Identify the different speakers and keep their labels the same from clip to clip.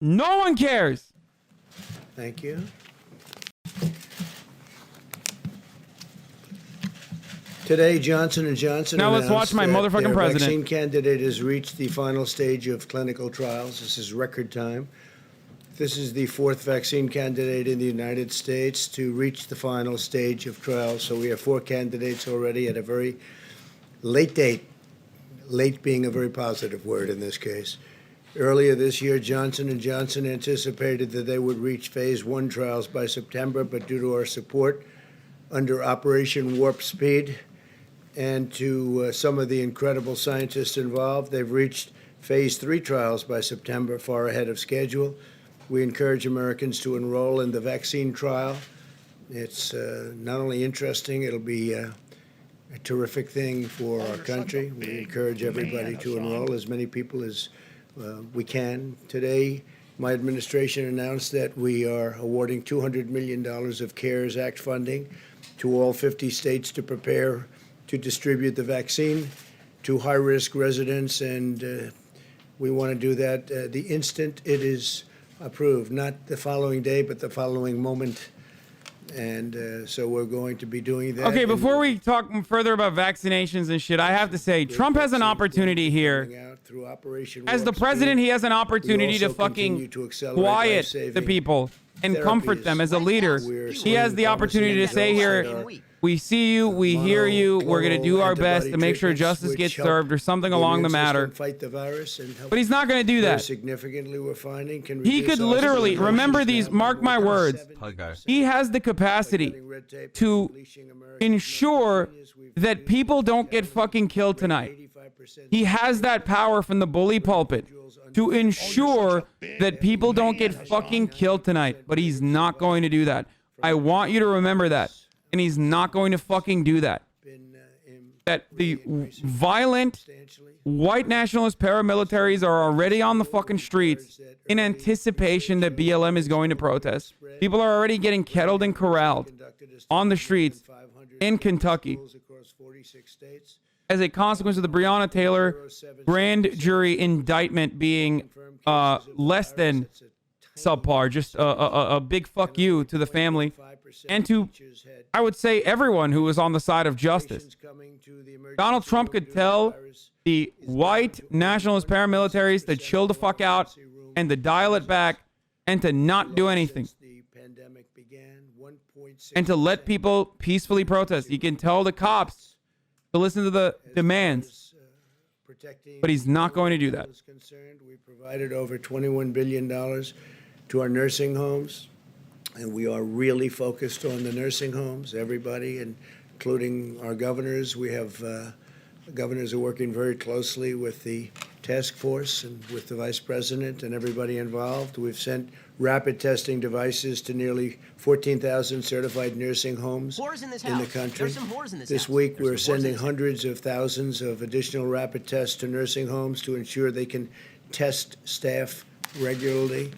Speaker 1: No one cares.
Speaker 2: Thank you. Today, Johnson & Johnson
Speaker 1: Now let's watch my
Speaker 2: announced that
Speaker 1: motherfucking
Speaker 2: their
Speaker 1: president.
Speaker 2: vaccine candidate has reached the final stage of clinical trials. This is record time. This is the fourth vaccine candidate in the United States to reach the final stage of trials. So we have 4 candidates already at a very late date, late being a very positive word in this case. Earlier this year, Johnson & Johnson anticipated that they would reach phase 1 trials by September, but due to our support under Operation Warp Speed and to some of the incredible scientists involved, they've reached phase 3 trials by September, far ahead of schedule. We encourage Americans to enroll in the vaccine trial. It's not only interesting, it'll be a terrific thing for our country. We encourage everybody to enroll, as many people as we can. Today, my administration announced that we are awarding $200 million of CARES Act funding to all 50 states to prepare to distribute the vaccine to high-risk residents, and we want to do that the instant it is approved, not the following day, but the following moment. And so we're going to be doing that.
Speaker 1: Okay, before we talk further about vaccinations and shit, I have to say, Trump has an opportunity here. As the president, he has an opportunity to fucking quiet the people and comfort them. As a leader, he has the opportunity to say here, we see you, we hear you, we're going to do our best to make sure justice gets served or something along the matter. But he's not going to do that. He could literally, remember these, mark my words, he has the capacity to ensure that people don't get fucking killed tonight. He has that power from the bully pulpit to ensure that people don't get fucking killed tonight, but he's not going to do that. I want you to remember that. And he's not going to fucking do that. That the violent white nationalist paramilitaries are already on the fucking streets in anticipation that BLM is going to protest. People are already getting kettled and corralled on the streets in Kentucky as a consequence of the Breonna Taylor grand jury indictment being less than subpar, just a big fuck you to the family and to, I would say, everyone who was on the side of justice. Donald Trump could tell the white nationalist paramilitaries to chill the fuck out and to dial it back and to not do anything and to let people peacefully protest. He can tell the cops to listen to the demands, but he's not going to do that.
Speaker 2: We provided over $21 billion to our nursing homes. And we are really focused on the nursing homes, everybody, including our governors. We have governors are working very closely with the task force and with the vice president and everybody involved. We've sent rapid testing devices to nearly 14,000 certified nursing homes in the country. This week, we're sending hundreds of thousands of additional rapid tests to nursing homes to ensure they can test staff regularly.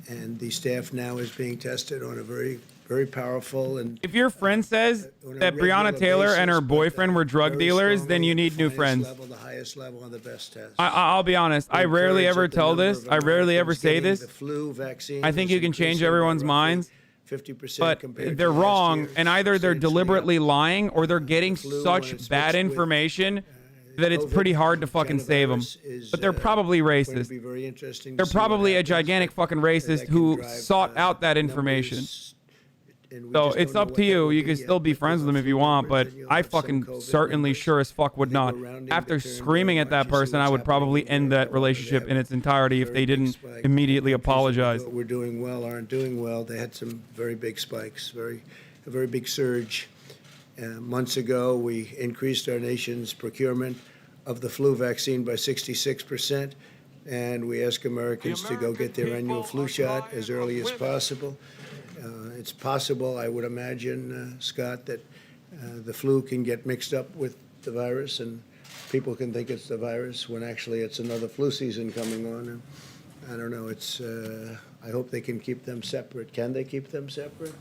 Speaker 2: And the staff now is being tested on a very, very powerful and...
Speaker 1: If your friend says that Breonna Taylor and her boyfriend were drug dealers, then you need new friends.
Speaker 2: The highest level on the best test.
Speaker 1: I'll be honest. I rarely ever tell this. I rarely ever say this. I think you can change everyone's minds. But they're wrong, and either they're deliberately lying or they're getting such bad information that it's pretty hard to fucking save them. But they're probably racist. They're probably a gigantic fucking racist who sought out that information. So it's up to you. You can still be friends with them if you want, but I fucking certainly sure as fuck would not. After screaming at that person, I would probably end that relationship in its entirety if they didn't immediately apologize.
Speaker 2: We're doing well, aren't doing well. They had some very big spikes, a very big surge. Months ago, we increased our nation's procurement of the flu vaccine by 66%, and we ask Americans to go get their annual flu shot as early as possible. It's possible, I would imagine, Scott, that the flu can get mixed up with the virus, and people can think it's the virus when actually it's another flu season coming on. And I don't know. It's. I hope they can keep them separate. Can they keep them separate?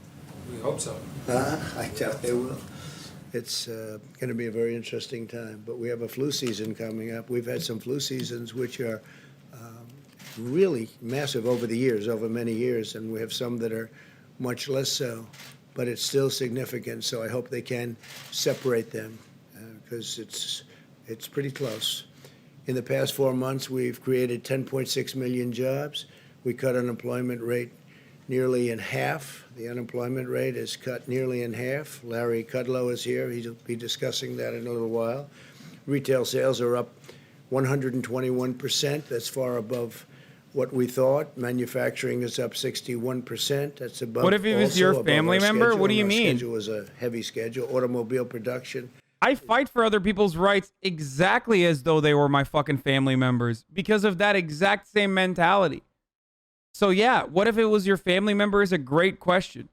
Speaker 3: We hope so.
Speaker 2: I doubt they will. It's going to be a very interesting time. But we have a flu season coming up. We've had some flu seasons which are really massive over the years, over many years, and we have some that are much less so, but it's still significant. So I hope they can separate them because it's pretty close. In the past 4 months, we've created 10.6 million jobs. We cut unemployment rate nearly in half. The unemployment rate is cut nearly in half. Larry Kudlow is here. He'll be discussing that in a little while. Retail sales are up 121%. That's far above what we thought. Manufacturing is up 61%. That's above.
Speaker 1: What if it was your family member? What do you mean?
Speaker 2: Our schedule was a heavy schedule. Automobile production.
Speaker 1: I fight for other people's rights exactly as though they were my fucking family members because of that exact same mentality. So yeah, what if it was your family member is a great question.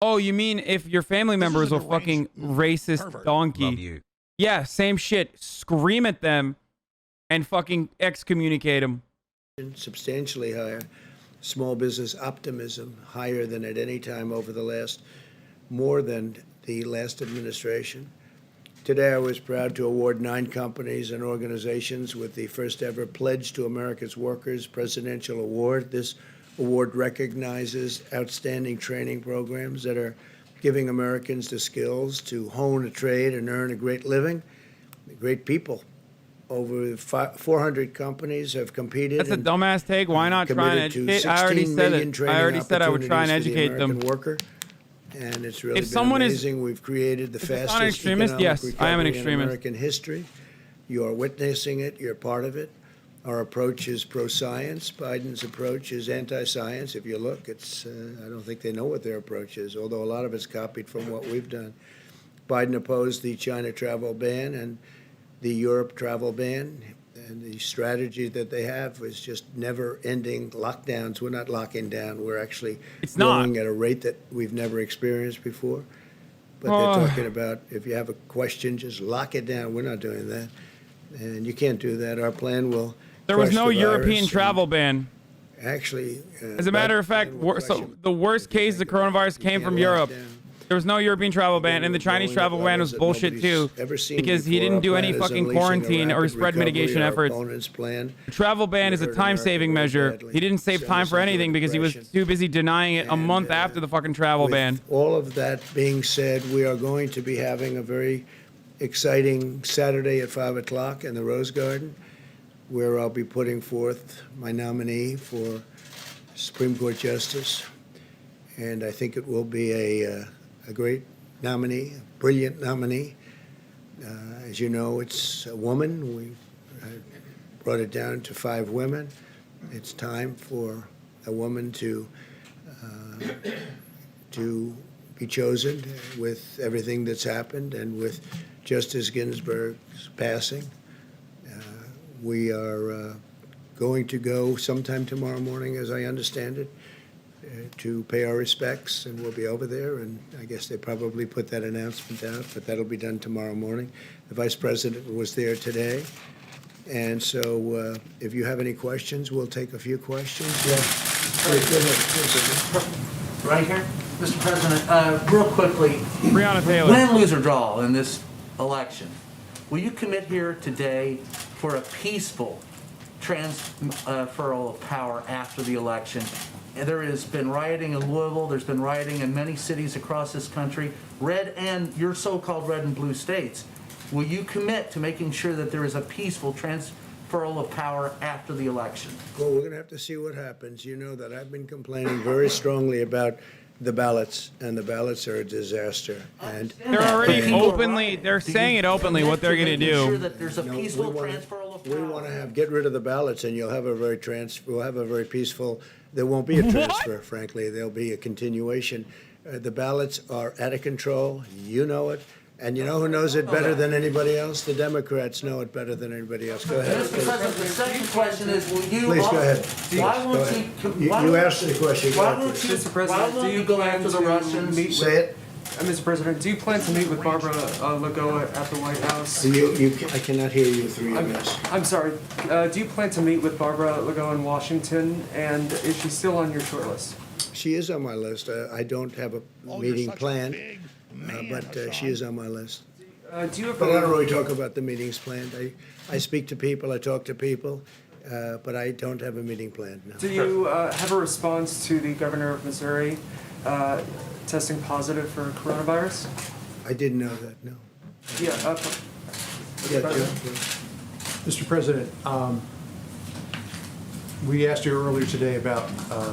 Speaker 1: Oh, you mean if your family member is a fucking racist donkey? Yeah, same shit. Scream at them and fucking excommunicate them.
Speaker 2: Substantially higher. Small business optimism higher than at any time over the last, more than the last administration. Today, I was proud to award 9 companies and organizations with the first ever Pledge to America's Workers Presidential Award. This award recognizes outstanding training programs that are giving Americans the skills to hone a trade and earn a great living. Great people. Over 400 companies have competed.
Speaker 1: That's a dumbass take. Why not try and educate? I already said it. I already said I would try and educate them.
Speaker 2: Worker. And it's really
Speaker 1: if someone
Speaker 2: amazing. We've created the fastest
Speaker 1: an extremist, yes, I am an extremist.
Speaker 2: In American history. You are witnessing it. You're part of it. Our approach is pro-science. Biden's approach is anti-science. If you look, it's I don't think they know what their approach is, although a lot of it's copied from what we've done. Biden opposed the China travel ban and the Europe travel ban. And the strategy that they have is just never-ending lockdowns. We're not locking down. We're actually growing at a rate that we've never experienced before. But they're talking about if you have a question, just lock it down. We're not doing that. And you can't do that. Our plan will
Speaker 1: There was no European travel ban.
Speaker 2: Actually,
Speaker 1: as a matter of fact, so the worst case of the coronavirus came from Europe. There was no European travel ban, and the Chinese travel ban was bullshit too, because he didn't do any fucking quarantine or spread mitigation efforts. The travel ban is a time-saving measure. He didn't save time for anything because he was too busy denying it a month after the fucking travel ban.
Speaker 2: All of that being said, we are going to be having a very exciting Saturday at 5 o'clock in the Rose Garden, where I'll be putting forth my nominee for Supreme Court Justice, and I think it will be a great nominee, a brilliant nominee. As you know, it's a woman. We brought it down to 5 women. It's time for a woman to be chosen with everything that's happened and with Justice Ginsburg's passing. We are going to go sometime tomorrow morning, as I understand it, to pay our respects, and we'll be over there, and I guess they probably put that announcement out, but that'll be done tomorrow morning. The Vice President was there today, and so if you have any questions, we'll take a few questions. Yeah.
Speaker 3: Right here? Mr. President, real quickly,
Speaker 1: Breonna Taylor.
Speaker 3: Win, lose, or draw in this election, will you commit here today for a peaceful transferal of power after the election? There has been rioting in Louisville. There's been rioting in many cities across this country, red and your so-called red and blue states. Will you commit to making sure that there is a peaceful transferal of power after the election?
Speaker 2: Well, we're going to have to see what happens. You know that I've been complaining very strongly about the ballots, and the ballots are a disaster. And
Speaker 1: they're already openly, they're saying it openly what they're going to do.
Speaker 3: Sure that there's a peaceful transferal of power.
Speaker 2: We want to get rid of the ballots, and you'll have a very we'll have a very peaceful. There won't be a transfer, frankly. There'll be a continuation. The ballots are out of control. You know it. And you know who knows it better than anybody else? The Democrats know it better than anybody else. Go ahead.
Speaker 3: Mr. President, the second question is, will you...
Speaker 2: Please, go ahead.
Speaker 3: Why won't
Speaker 2: you asked the question.
Speaker 3: Why won't you,
Speaker 4: Mr. President, do you
Speaker 3: go
Speaker 4: plan
Speaker 3: after the
Speaker 4: to
Speaker 3: Russians?
Speaker 4: meet
Speaker 2: Say it.
Speaker 4: Mr. President, do you plan to meet with Barbara Lagoa at the White House?
Speaker 2: I cannot hear you through your mess.
Speaker 4: I'm sorry. Do you plan to meet with Barbara Lagoa in Washington, and is she still on your short list?
Speaker 2: She is on my list. I don't have a meeting planned, but she is on my list.
Speaker 4: Do you have
Speaker 2: But I don't really talk about the meetings planned. I speak to people, I talk to people, but I don't have a meeting planned now.
Speaker 4: Do you have a response to the governor of Missouri testing positive for coronavirus?
Speaker 2: I didn't know that, no.
Speaker 4: Yeah.
Speaker 2: Yeah, Joe.
Speaker 5: Mr. President, we asked you earlier today about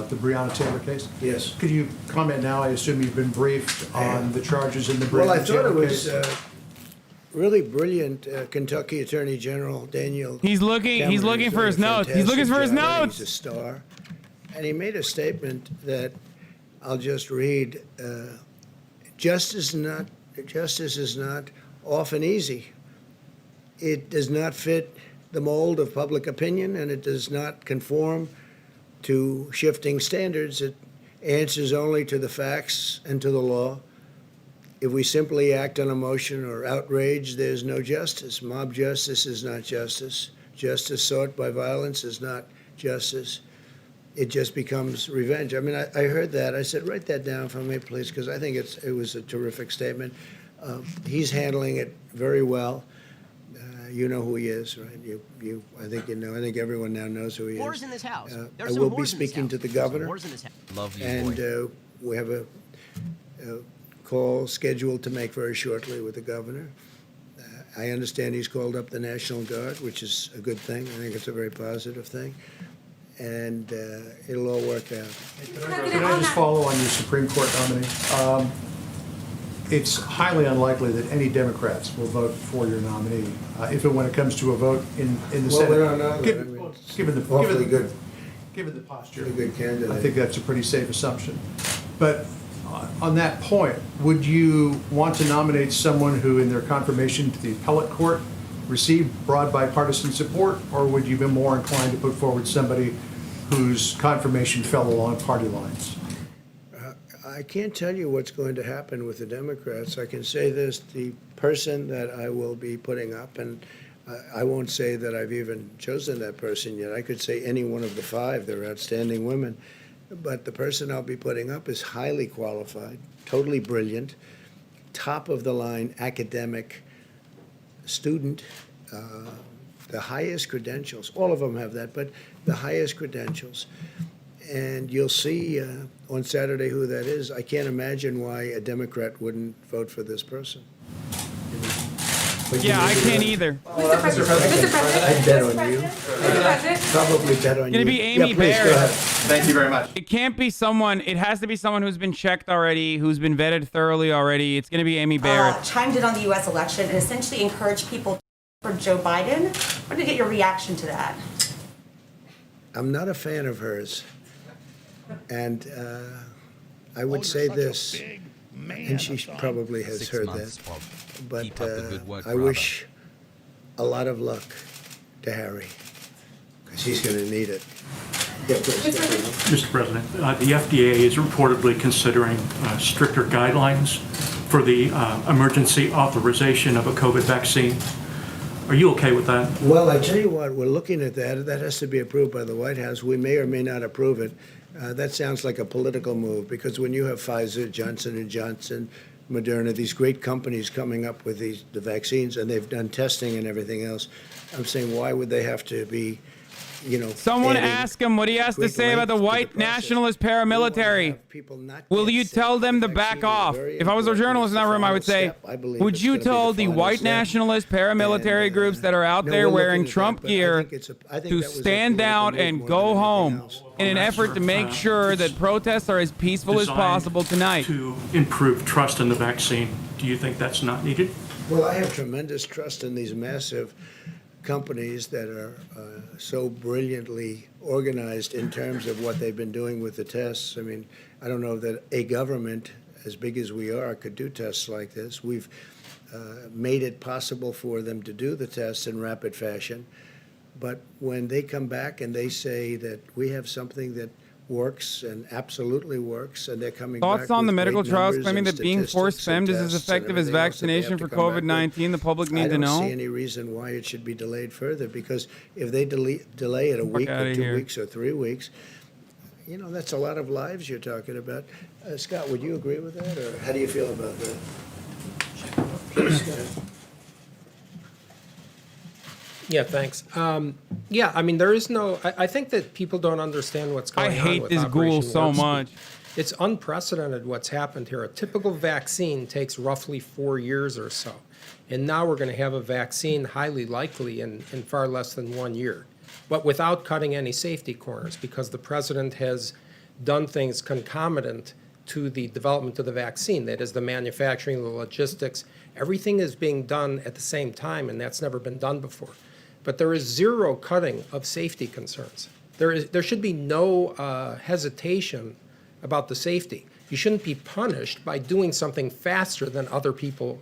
Speaker 5: the Breonna Taylor case.
Speaker 2: Yes.
Speaker 5: Could you comment now? I assume you've been briefed on the charges in the Breonna
Speaker 2: Well, I thought
Speaker 5: Taylor
Speaker 2: it was
Speaker 5: case.
Speaker 2: really brilliant. Kentucky Attorney General Daniel.
Speaker 1: He's looking
Speaker 2: Cameron is
Speaker 1: for his
Speaker 2: doing a
Speaker 1: notes. He's looking for his
Speaker 2: fantastic job, and
Speaker 1: notes.
Speaker 2: He's a star. And he made a statement that I'll just read. Justice is not often easy. It does not fit the mold of public opinion, and it does not conform to shifting standards. It answers only to the facts and to the law. If we simply act on emotion or outrage, there's no justice. Mob justice is not justice. Justice sought by violence is not justice. It just becomes revenge. I mean, I heard that. I said, write that down for me, please, because I think it was a terrific statement. He's handling it very well. You know who he is, right? I think you know. I think everyone now knows who he is.
Speaker 6: Wars in this house.
Speaker 2: I will be speaking to the governor,
Speaker 6: Wars in this house.
Speaker 7: Love you,
Speaker 2: and
Speaker 7: boy.
Speaker 2: we have a call scheduled to make very shortly with the governor. I understand he's called up the National Guard, which is a good thing. I think it's a very positive thing, and it'll all work out.
Speaker 5: Can I just follow on your Supreme Court nominee? It's highly unlikely that any Democrats will vote for your nominee if and when it comes to a vote in the
Speaker 2: Well,
Speaker 5: Senate.
Speaker 2: we don't know that.
Speaker 5: Given,
Speaker 2: I mean, it's
Speaker 5: given the
Speaker 2: awfully good.
Speaker 5: Given the posture,
Speaker 2: A good candidate.
Speaker 5: I think that's a pretty safe assumption. But on that point, would you want to nominate someone who, in their confirmation to the appellate court, received broad bipartisan support, or would you be more inclined to put forward somebody whose confirmation fell along party lines?
Speaker 2: I can't tell you what's going to happen with the Democrats. I can say this, the person that I will be putting up, and I won't say that I've even chosen that person yet. I could say any one of the five. They're outstanding women. But the person I'll be putting up is highly qualified, totally brilliant, top of the line academic student, the highest credentials. All of them have that, but the highest credentials. And you'll see on Saturday who that is. I can't imagine why a Democrat wouldn't vote for this person. But
Speaker 1: Yeah, I can't either.
Speaker 8: Mr. President.
Speaker 2: I'd bet on you.
Speaker 8: Mr. President.
Speaker 2: Probably bet on you.
Speaker 1: Gonna be Amy
Speaker 2: yeah, please,
Speaker 1: Barrett.
Speaker 2: Go ahead.
Speaker 9: Thank you very much.
Speaker 1: It can't be someone. It has to be someone who's been checked already, who's been vetted thoroughly already. It's gonna be Amy Barrett.
Speaker 8: Chimed in on the U.S. election and essentially encouraged people for Joe Biden. I wanted to get your reaction to that.
Speaker 2: I'm not a fan of hers. And I would say this, and she probably has
Speaker 7: 6
Speaker 2: heard
Speaker 7: months.
Speaker 2: that,
Speaker 7: Well,
Speaker 2: but
Speaker 7: keep up the good work,
Speaker 2: I
Speaker 7: brother.
Speaker 2: wish a lot of luck to Harry, because he's going to need it. Yeah, please.
Speaker 10: Mr. President, the FDA is reportedly considering stricter guidelines for the emergency authorization of a COVID vaccine. Are you okay with that?
Speaker 2: Well, I tell you what, we're looking at that. That has to be approved by the White House. We may or may not approve it. That sounds like a political move, because when you have Pfizer, Johnson & Johnson, Moderna, these great companies coming up with the vaccines, and they've done testing and everything else, I'm saying, why would they have to be,
Speaker 1: Someone
Speaker 2: adding
Speaker 1: ask him what he has to
Speaker 2: great
Speaker 1: say about the
Speaker 2: length to
Speaker 1: white
Speaker 2: process?
Speaker 1: nationalist
Speaker 2: We wanna
Speaker 1: paramilitary.
Speaker 2: have people not
Speaker 1: Will
Speaker 2: get
Speaker 1: you
Speaker 2: sick.
Speaker 1: tell them
Speaker 2: The
Speaker 1: to back
Speaker 2: vaccine is
Speaker 1: off?
Speaker 2: very
Speaker 1: If I was a
Speaker 2: important.
Speaker 1: journalist in
Speaker 2: It's
Speaker 1: that
Speaker 2: the
Speaker 1: room, I
Speaker 2: final
Speaker 1: would say,
Speaker 2: step. I believe
Speaker 1: would
Speaker 2: it's
Speaker 1: you
Speaker 2: gonna be
Speaker 1: tell
Speaker 2: the
Speaker 1: the
Speaker 2: final
Speaker 1: white
Speaker 2: step.
Speaker 1: nationalist paramilitary
Speaker 2: And,
Speaker 1: groups that are out
Speaker 2: no,
Speaker 1: there
Speaker 2: we're
Speaker 1: wearing
Speaker 2: looking at
Speaker 1: Trump
Speaker 2: that, but I
Speaker 1: gear
Speaker 2: think I think
Speaker 1: to
Speaker 2: that was a
Speaker 1: stand
Speaker 2: political
Speaker 1: out
Speaker 2: move
Speaker 1: and
Speaker 2: more
Speaker 1: go
Speaker 2: than anything
Speaker 1: home
Speaker 2: else.
Speaker 1: in an effort to make sure that protests are as peaceful as
Speaker 10: Designed
Speaker 1: possible tonight?
Speaker 10: To improve trust in the vaccine. Do you think that's not needed?
Speaker 2: Well, I have tremendous trust in these massive companies that are so brilliantly organized in terms of what they've been doing with the tests. I mean, I don't know that a government as big as we are could do tests like this. We've made it possible for them to do the tests in rapid fashion. But when they come back and they say that we have something that works and absolutely works, and they're coming back
Speaker 1: Thoughts on the
Speaker 2: with
Speaker 1: medical
Speaker 2: great
Speaker 1: trials
Speaker 2: numbers
Speaker 1: claiming
Speaker 2: and
Speaker 1: that being
Speaker 2: statistics
Speaker 1: force-femmed
Speaker 2: and
Speaker 1: is as
Speaker 2: tests and
Speaker 1: effective as
Speaker 2: everything else that they have
Speaker 1: vaccination
Speaker 2: to
Speaker 1: for
Speaker 2: come back with,
Speaker 1: COVID-19? The public need to
Speaker 2: I
Speaker 1: know.
Speaker 2: don't see any reason why it should be delayed further, because if they delay it a week
Speaker 1: outta
Speaker 2: or 2
Speaker 1: here.
Speaker 2: weeks or 3 weeks, that's a lot of lives you're talking about. Scott, would you agree with that, or how do you feel about that? Please, Scott.
Speaker 6: Yeah, thanks. Yeah, I mean, there is no, I think that people don't understand what's going
Speaker 1: I
Speaker 6: on
Speaker 1: hate
Speaker 6: with
Speaker 1: this ghoul
Speaker 6: Operation
Speaker 1: so
Speaker 6: Warp Speed.
Speaker 1: much.
Speaker 6: It's unprecedented what's happened here. A typical vaccine takes roughly 4 years or so. And now we're going to have a vaccine highly likely in far less than 1 year, but without cutting any safety corners, because the president has done things concomitant to the development of the vaccine. That is the manufacturing, the logistics. Everything is being done at the same time, and that's never been done before. But there is zero cutting of safety concerns. There should be no hesitation about the safety. You shouldn't be punished by doing something faster than other people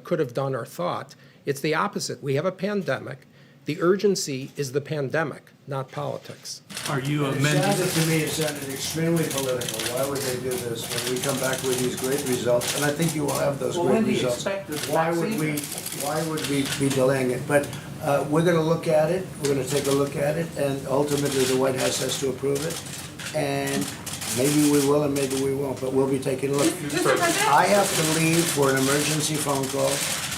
Speaker 6: could have done or thought. It's the opposite. We have a pandemic. The urgency is the pandemic, not politics.
Speaker 10: Are you
Speaker 2: It
Speaker 10: amending?
Speaker 2: sounded to me, it sounded extremely political. Why would they do this when we come back with these great results? And I think you will have those
Speaker 3: Well,
Speaker 2: great
Speaker 3: when do you
Speaker 2: results.
Speaker 3: expect this
Speaker 2: Why would we be delaying it? But we're going to look at it. We're going to take a look at it, and ultimately the White House has to approve it. And maybe we will, and maybe we won't. But we'll be taking a look.
Speaker 8: Mr. President?
Speaker 2: I have to leave for an emergency phone call.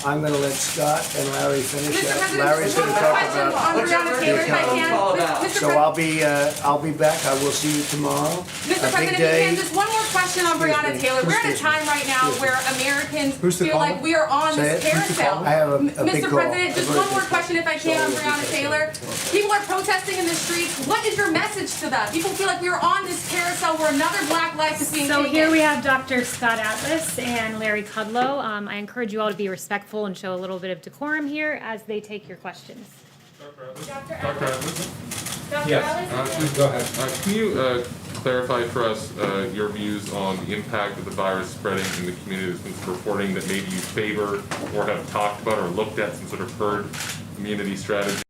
Speaker 2: I'm going to let Scott and Larry finish
Speaker 8: Mr.
Speaker 2: that.
Speaker 8: President,
Speaker 2: Larry's
Speaker 8: just
Speaker 2: going
Speaker 8: one
Speaker 2: to
Speaker 8: more
Speaker 2: talk
Speaker 8: question
Speaker 2: about.
Speaker 8: on Breonna Taylor, if I can. Mr.
Speaker 2: So I'll be back. I will see you tomorrow.
Speaker 8: Mr.
Speaker 2: A
Speaker 8: President, if
Speaker 2: big
Speaker 8: you
Speaker 2: day.
Speaker 8: can, just one more question on Breonna
Speaker 2: me.
Speaker 8: Taylor. We're at a
Speaker 2: Excuse me.
Speaker 8: time right now where Americans
Speaker 5: Who's the
Speaker 8: feel like
Speaker 5: caller?
Speaker 8: we are on
Speaker 2: Say
Speaker 8: this
Speaker 2: it. Who's the
Speaker 8: carousel.
Speaker 2: caller? I have a big
Speaker 8: Mr.
Speaker 2: call.
Speaker 8: President, just
Speaker 2: A very
Speaker 8: one more
Speaker 2: big
Speaker 8: question if I can on
Speaker 2: Sorry,
Speaker 8: Breonna Taylor. People are protesting in the streets. What is your message to them? People feel like we are on this carousel where another black life is being
Speaker 7: So
Speaker 8: taken.
Speaker 7: here we have Dr. Scott Atlas and Larry Kudlow. I encourage you all to be respectful and show a little bit of decorum here as they take your questions.
Speaker 8: Dr.
Speaker 9: Dr.
Speaker 8: Atlas?
Speaker 9: Atlas?
Speaker 8: Dr.
Speaker 7: Yes.
Speaker 8: Atlas?
Speaker 9: Go ahead. Can you clarify for us your views on the impact of the virus spreading in the community? There's been some reporting that maybe you favor or have talked about or looked at some sort of herd immunity strategy.